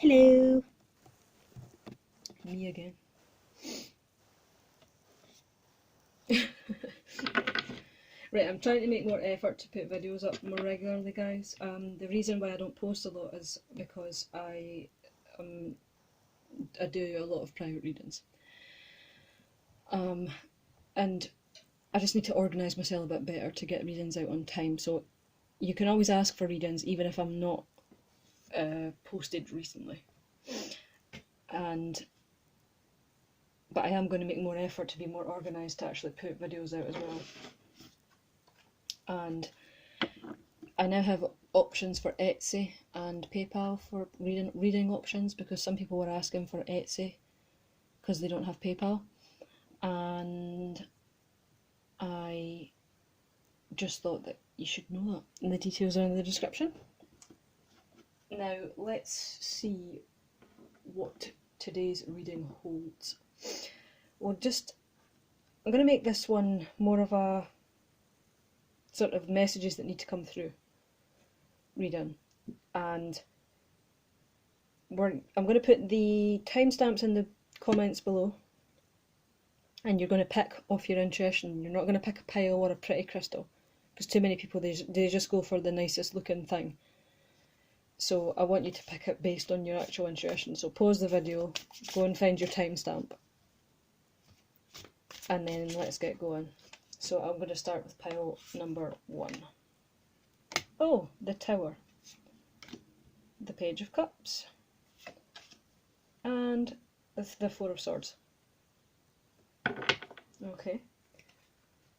Hello! Me again. Right, I'm trying to make more effort to put videos up more regularly, guys. The reason why I don't post a lot is because I do a lot of private readings. And I just need to organise myself a bit better to get readings out on time. So you can always ask for readings even if I'm not posted recently. But I am going to make more effort to be more organised to actually put videos out as well. And I now have options for Etsy and PayPal for reading options, because some people were asking for Etsy because they don't have PayPal, and I just thought that you should know that, and the details are in the description. Now let's see what today's reading holds. I'm going to make this one more of a sort of messages that need to come through reading, and I'm going to put the timestamps in the comments below, and you're going to pick off your intuition. You're not going to pick a pile or a pretty crystal, because too many people, they just go for the nicest looking thing. So I want you to pick it based on your actual intuition. So pause the video, go and find your timestamp, and then let's get going. So I'm going to start with pile number 1. Oh, the Tower, the Page of Cups, and the Four of Swords. Okay,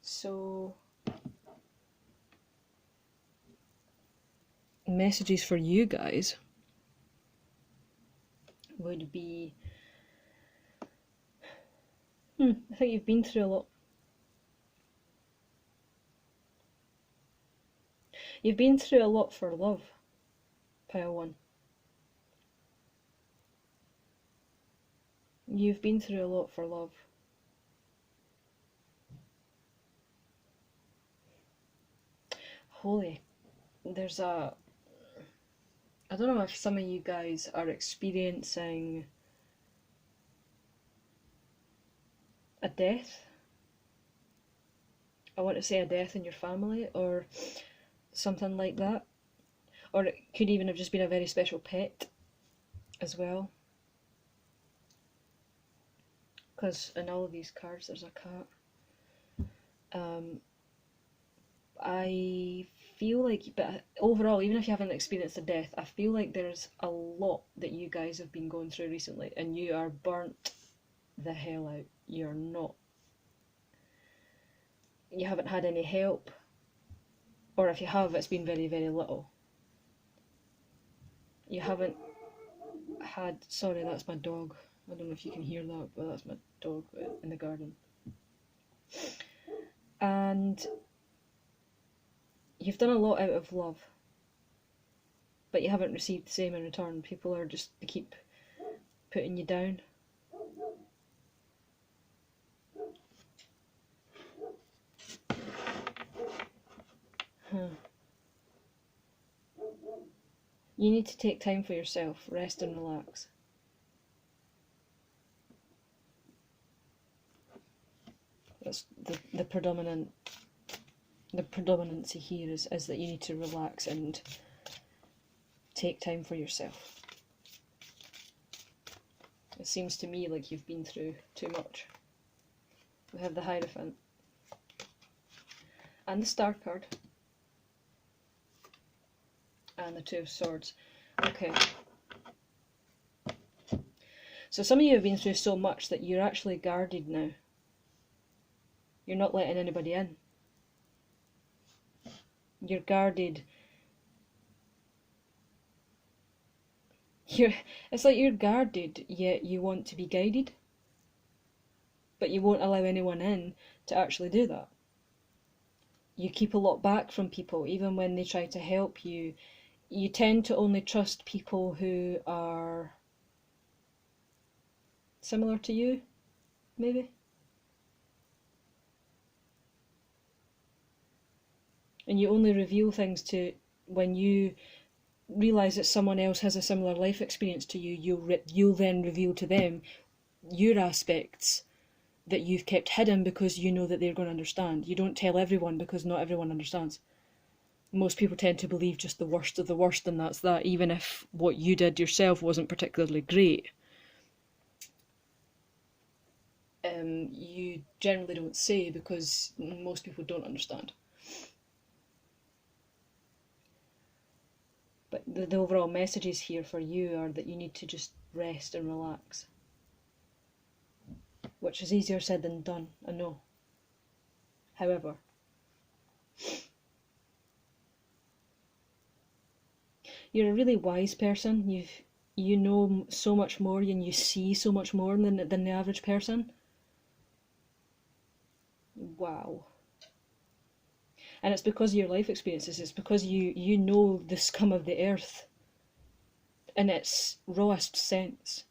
so messages for you guys would be, I think you've been through a lot. You've been through a lot for love, pile 1. You've been through a lot for love. Holy, there's I don't know if some of you guys are experiencing a death. I want to say a death in your family or something like that. Or it could even have just been a very special pet as well. Because in all of these cards there's a cat. I feel like, but overall, even if you haven't experienced a death, I feel like there's a lot that you guys have been going through recently, and you are burnt the hell out. You haven't had any help, or if you have, it's been very, very little. You haven't had, sorry, that's my dog. I don't know if you can hear that, but that's my dog in the garden. And you've done a lot out of love, but you haven't received the same in return. People are just, they keep putting you down. You need to take time for yourself, rest and relax. That's the predominancy here is that you need to relax and take time for yourself. It seems to me like you've been through too much. We have the Hierophant and the Star card and the Two of Swords. Okay. So some of you have been through so much that you're actually guarded now. You're not letting anybody in. You're guarded. It's like you're guarded, yet you want to be guided. But you won't allow anyone in to actually do that. You keep a lot back from people, even when they try to help you. You tend to only trust people who are similar to you, maybe. And you only reveal things to when you realise that someone else has a similar life experience to you, you'll then reveal to them your aspects that you've kept hidden because you know that they're going to understand. You don't tell everyone because not everyone understands. Most people tend to believe just the worst of the worst, and that's that, even if what you did yourself wasn't particularly great. You generally don't say because most people don't understand. But the overall messages here for you are that you need to just rest and relax. Which is easier said than done, I know. However, you're a really wise person. You know so much more and you see so much more than the average person. Wow. And it's because of your life experiences. It's because you know the scum of the earth in its rawest sense.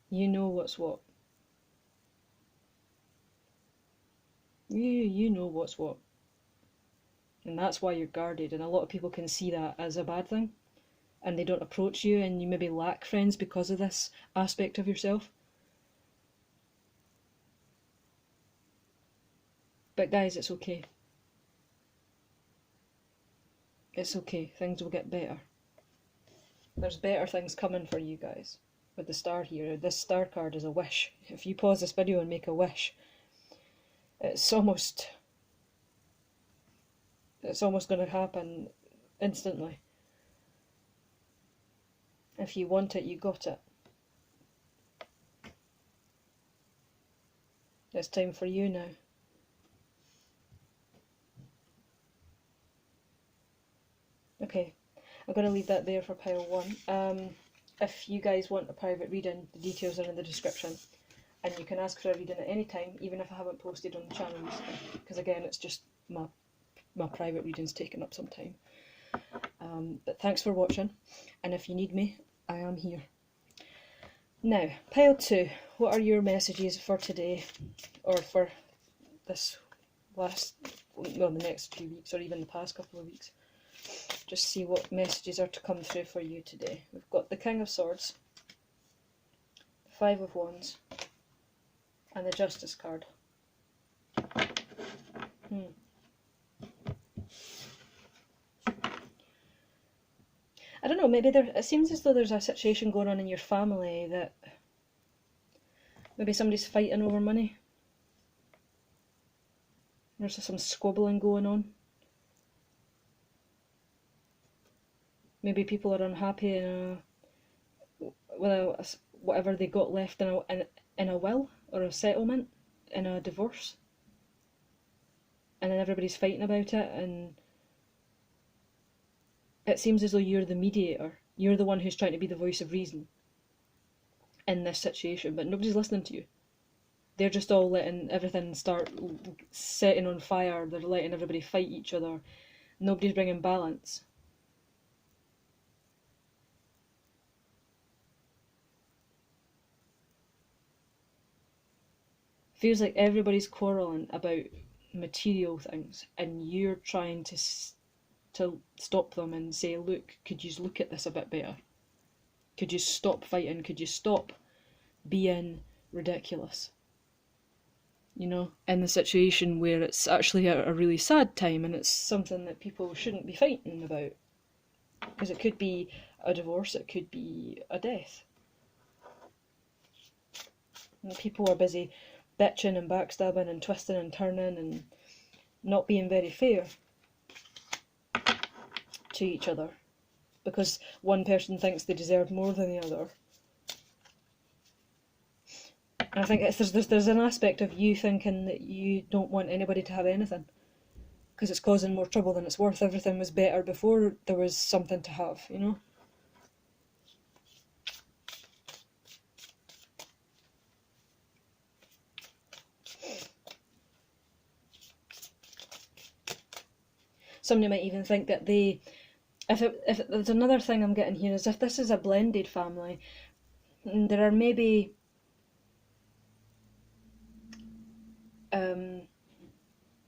You know what's what. You know what's what. And that's why you're guarded. And a lot of people can see that as a bad thing. And they don't approach you, and you maybe lack friends because of this aspect of yourself. But guys, it's okay. It's okay. Things will get better. There's better things coming for you guys. With the star here, this star card is a wish. If you pause this video and make a wish, it's almost going to happen instantly. If you want it, you got it. It's time for you now. Okay, I'm going to leave that there for pile 1. If you guys want a private reading, the details are in the description. And you can ask for a reading at any time, even if I haven't posted on the channel recently. Because again, it's just my private readings taking up some time. But thanks for watching. And if you need me, I am here. Now, pile 2. What are your messages for today? Or for this the next few weeks, or even the past couple of weeks. Just see what messages are to come through for you today. We've got the King of Swords, the 5 of Wands, and the Justice card. I don't know, maybe it seems as though there's a situation going on in your family that maybe somebody's fighting over money. There's some squabbling going on. Maybe people are unhappy with whatever they got left in a will or a settlement, in a divorce. And then everybody's fighting about it, and it seems as though you're the mediator. You're the one who's trying to be the voice of reason in this situation, but nobody's listening to you. They're just all letting everything start setting on fire. They're letting everybody fight each other. Nobody's bringing balance. Feels like everybody's quarrelling about material things, and you're trying to stop them and say, look, could you look at this a bit better? Could you stop fighting? Could you stop being ridiculous? You know, in the situation where it's actually a really sad time, and it's something that people shouldn't be fighting about. Because it could be a divorce, it could be a death. And people are busy bitching and backstabbing and twisting and turning and not being very fair to each other, because one person thinks they deserve more than the other. And I think there's an aspect of you thinking that you don't want anybody to have anything, because it's causing more trouble than it's worth. Everything was better before there was something to have, you know? Somebody might even think that if there's another thing I'm getting here, is if this is a blended family, there are maybe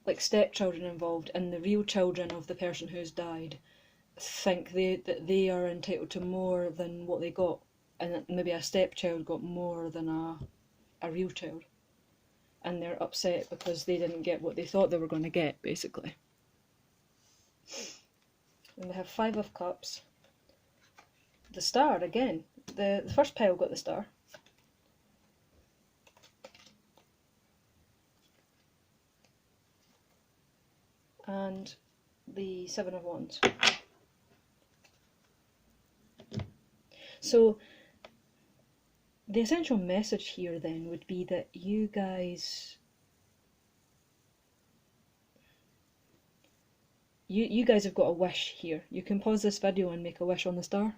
like stepchildren involved, and the real children of the person who's died think that they are entitled to more than what they got, and that maybe a stepchild got more than a real child, and they're upset because they didn't get what they thought they were going to get, basically. And we have 5 of Cups. The Star again. The first pile got the Star. And the 7 of Wands. So the essential message here then would be that you guys have got a wish here. You can pause this video and make a wish on the Star.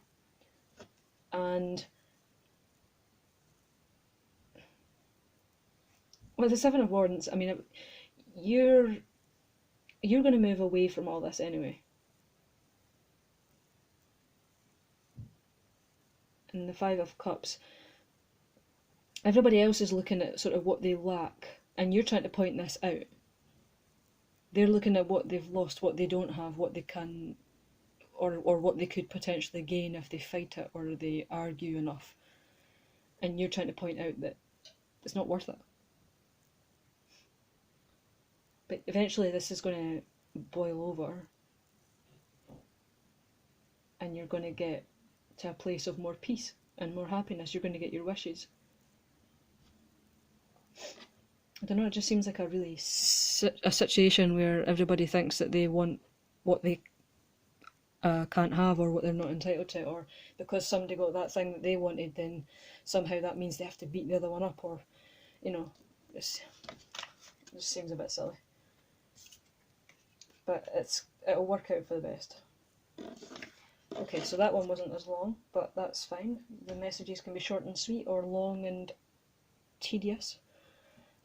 And with the 7 of Wands, I mean, you're going to move away from all this anyway. And the 5 of Cups, everybody else is looking at sort of what they lack, and you're trying to point this out. They're looking at what they've lost, what they don't have, what they can, or what they could potentially gain if they fight it or they argue enough. And you're trying to point out that it's not worth it. But eventually this is going to boil over, and you're going to get to a place of more peace and more happiness. You're going to get your wishes. I don't know, it just seems like a situation where everybody thinks that they want what they can't have, or what they're not entitled to, or because somebody got that thing that they wanted, then somehow that means they have to beat the other one up, or, you know, it just seems a bit silly. But it'll work out for the best. Okay, so that one wasn't as long, but that's fine. The messages can be short and sweet, or long and tedious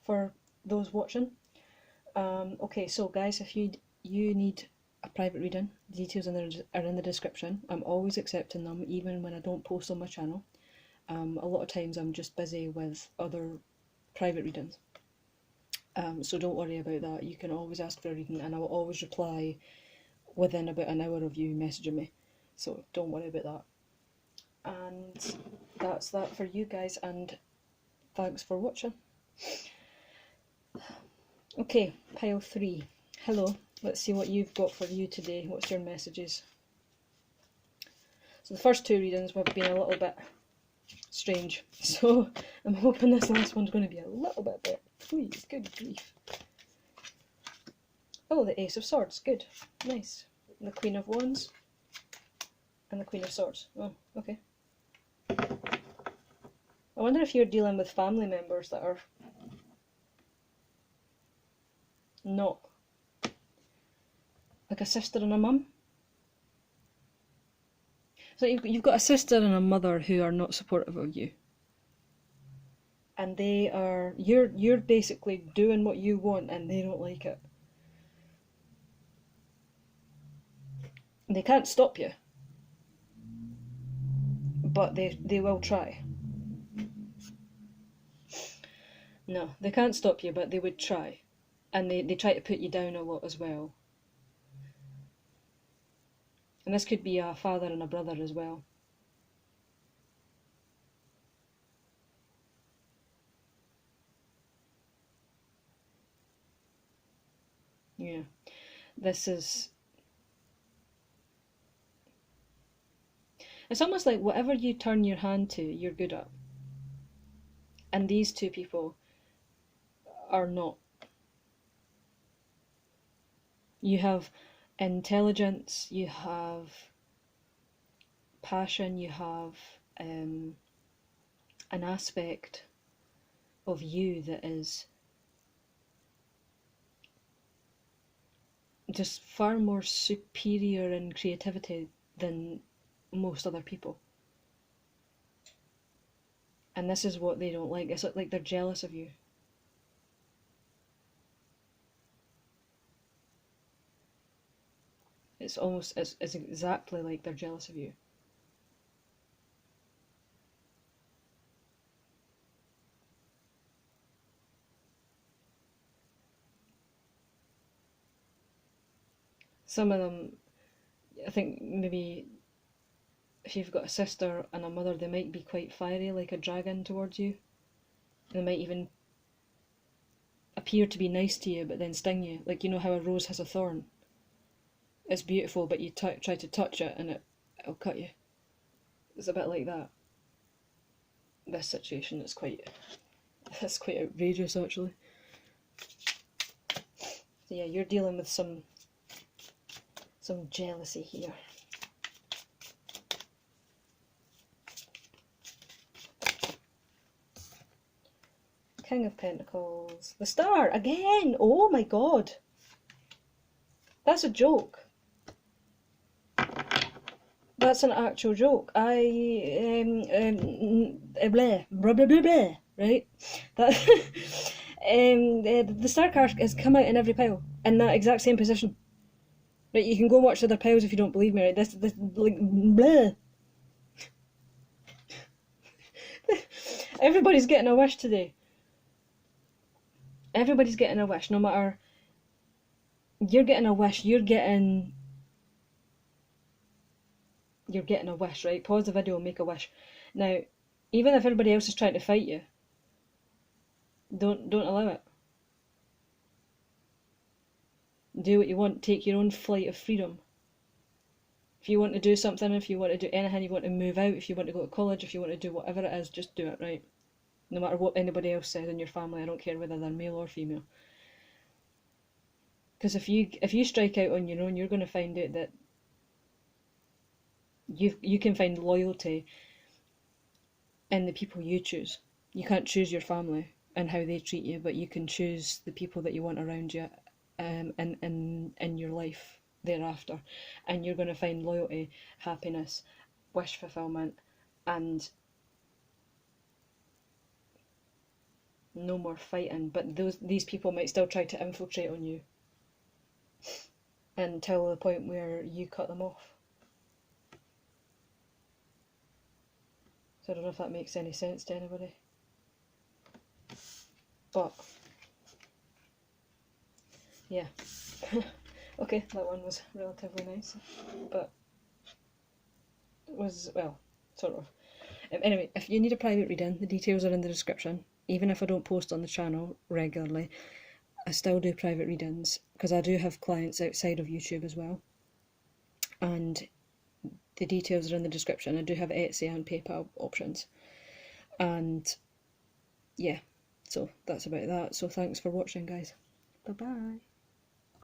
for those watching. Okay, so guys, if you need a private reading, the details are in the description. I'm always accepting them, even when I don't post on my channel. A lot of times I'm just busy with other private readings. So don't worry about that. You can always ask for a reading, and I will always reply within about an hour of you messaging me. So don't worry about that. And that's that for you guys, and thanks for watching. Okay, pile 3. Hello, let's see what you've got for you today. What's your messages? So the first 2 readings have been a little bit strange, so I'm hoping this last one's going to be a little bit better. Please, good grief. Oh, the Ace of Swords, good, nice. The Queen of Wands and the Queen of Swords. Oh, okay. I wonder if you're dealing with family members that are not, like a sister and a mum. So you've got a sister and a mother who are not supportive of you, and you're basically doing what you want, and they don't like it. They can't stop you, but they will try. No, they can't stop you, but they would try, and they try to put you down a lot as well. And this could be a father and a brother as well. Yeah, it's almost like whatever you turn your hand to, you're good at. And these 2 people are not. You have intelligence, you have passion, you have an aspect of you that is just far more superior in creativity than most other people. And this is what they don't like. It's like they're jealous of you. It's exactly like they're jealous of you. Some of them, I think maybe if you've got a sister and a mother, they might be quite fiery, like a dragon towards you. They might even appear to be nice to you, but then sting you. Like, you know how a rose has a thorn? It's beautiful, but you try to touch it and it'll cut you. It's a bit like that. This situation is that's quite outrageous, actually. So yeah, you're dealing with some jealousy here. King of Pentacles. The Star, again! Oh my god! That's a joke. That's an actual joke. Blah, blah, blah, blah, blah, right? That, the Star card has come out in every pile, in that exact same position. Right, you can go watch other piles if you don't believe me, right? This like, blah. Everybody's getting a wish today. Everybody's getting a wish, no matter. You're getting a wish, you're getting a wish, right? Pause the video and make a wish. Now, even if everybody else is trying to fight you, don't allow it. Do what you want, take your own flight of freedom. If you want to do something, if you want to do anything, you want to move out, if you want to go to college, if you want to do whatever it is, just do it, right? No matter what anybody else says in your family, I don't care whether they're male or female. Because if you strike out on your own, you're going to find out that you can find loyalty in the people you choose. You can't choose your family and how they treat you, but you can choose the people that you want around you in your life thereafter. And you're going to find loyalty, happiness, wish fulfillment, and no more fighting. But these people might still try to infiltrate on you until the point where you cut them off. So I don't know if that makes any sense to anybody. But yeah. Okay, that one was relatively nice. But it was, well, sort of. Anyway, if you need a private reading, the details are in the description. Even if I don't post on the channel regularly, I still do private readings because I do have clients outside of YouTube as well. And the details are in the description. I do have Etsy and PayPal options. And yeah, so that's about that. So thanks for watching, guys. Bye-bye.